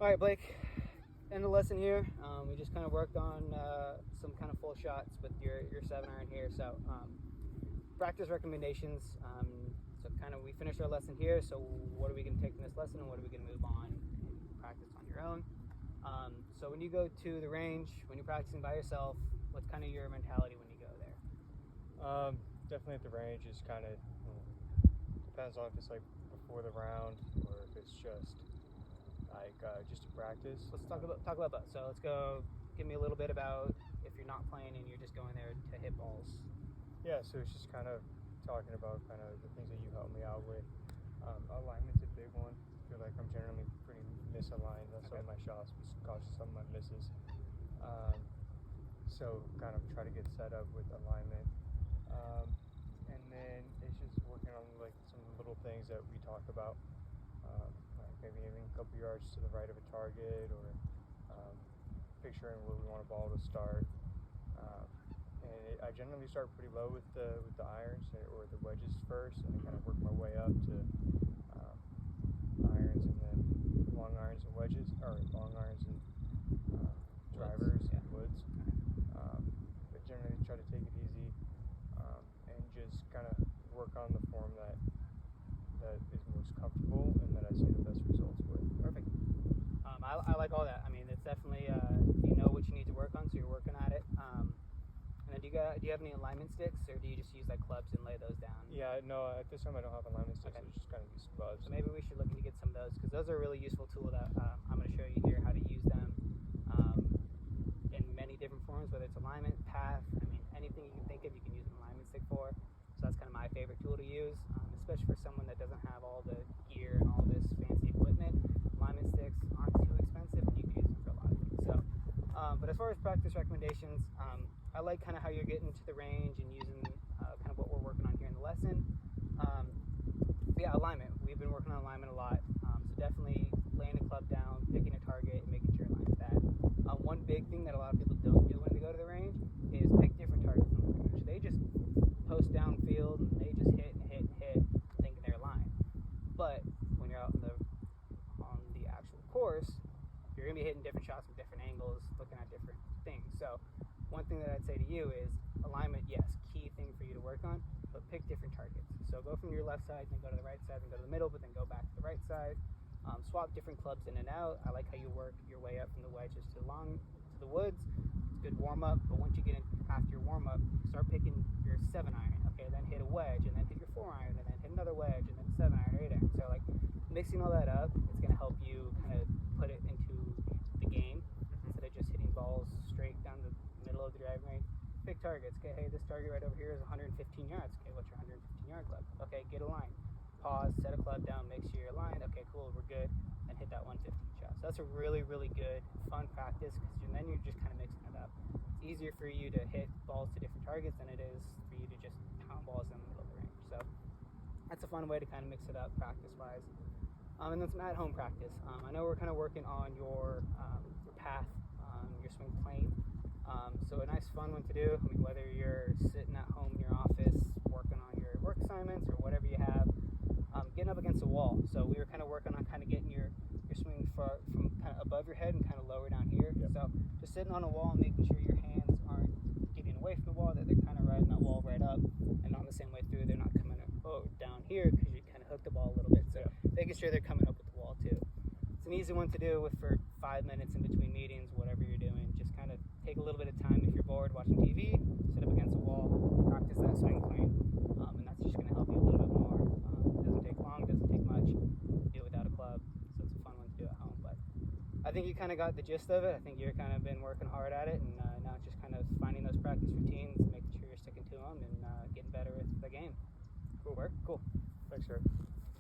All right, Blake. End of the lesson here. We just kind of worked on some kind of full shots with your 7-iron here. So practice recommendations. So kind of we finished our lesson here. So what are we going to take from this lesson, and what are we going to move on and practice on your own? So when you go to the range, when you're practicing by yourself, what's kind of your mentality when you go there? Definitely at the range is kind of depends on if it's like before the round or if it's just like just a practice. Let's talk about both. So let's go. Give me a little bit about if you're not playing and you're just going there to hit balls. Yeah, so it's just kind of talking about kind of the things that you help me out with. Alignment's a big one. I feel like I'm generally pretty misaligned on some of my shots, which causes some of my misses. So kind of try to get set up with alignment. And then it's just working on like some little things that we talk about, like maybe aiming a couple yards to the right of a target, or picturing where we want a ball to start. I generally start pretty low with the irons or the wedges first, and then kind of work my way up to irons, and then long irons and wedges, or long irons and drivers and woods. But generally try to take it easy and just kind of work on the form that is most comfortable and that I see the best results with. Perfect. I like all that. I mean, it's definitely you know what you need to work on, so you're working at it. And then do you have any alignment sticks, or do you just use like clubs and lay those down? Yeah, no, at this time I don't have alignment sticks. Okay. So it's just kind of these clubs. So maybe we should look into get some of those, because those are a really useful tool that I'm going to show you here how to use them in many different forms, whether it's alignment, path. I mean, anything you can think of, you can use an alignment stick for. So that's kind of my favorite tool to use, especially for someone that doesn't have all the gear and all this fancy equipment. Alignment sticks aren't too expensive, and you can use them for a lot of things. So, but as far as practice recommendations, I like kind of how you're getting to the range and using kind of what we're working on here in the lesson. Yeah, alignment. We've been working on alignment a lot. So definitely laying a club down, picking a target, and making sure you're aligned with that. One big thing that a lot of people don't do when they go to the range is pick different targets on the range. They just post downfield and they just hit and hit and hit, thinking they're aligned. But when you're out on the actual course, you're gonna be hitting different shots from different angles, looking at different things. So one thing that I'd say to you is alignment, yes, key thing for you to work on, but pick different targets. So go from your left side, then go to the right side, then go to the middle, but then go back to the right side. Swap different clubs in and out. I like how you work your way up from the wedges to the woods. It's a good warm up, but once you get in after your warm up, start picking your 7-iron. Okay, then hit a wedge, and then hit your 4-iron, and then hit another wedge, and then 7-iron or 8-iron. So like mixing all that up, it's gonna help you kind of put it into the game instead of just hitting balls straight down the middle of the driving range. Pick targets. Okay, hey, this target right over here is 115 yards. Okay, what's your 115-yard club? Okay, get a line. Pause, set a club down, make sure you're aligned. Okay, cool, we're good. And hit that 115 shot. So that's a really, really good, fun practice, because then you're just kind of mixing it up. It's easier for you to hit balls to different targets than it is for you to just pound balls in the middle of the range. So that's a fun way to kind of mix it up practice-wise. And then some at-home practice. I know we're kind of working on your path, your swing plane. So a nice fun one to do, I mean, whether you're sitting at home in your office working on your work assignments or whatever you have, getting up against a wall. So we were kind of working on kind of getting your swing from kind of above your head and kind of lower down here. Yep. So just sitting on a wall and making sure your hands aren't getting away from the wall, that they're kind of riding that wall right up and on the same way through. They're not coming down here because you kind of hooked the ball a little bit. So making sure they're coming up with the wall too. It's an easy one to do for 5 minutes in between meetings, whatever you're doing. Just kind of take a little bit of time if you're bored watching TV, sit up against a wall, practice that swing plane, and that's just going to help you a little bit more. It doesn't take long, doesn't take much. Do it without a club, so it's a fun one to do at home. But I think you kind of got the gist of it. I think you've kind of been working hard at it, and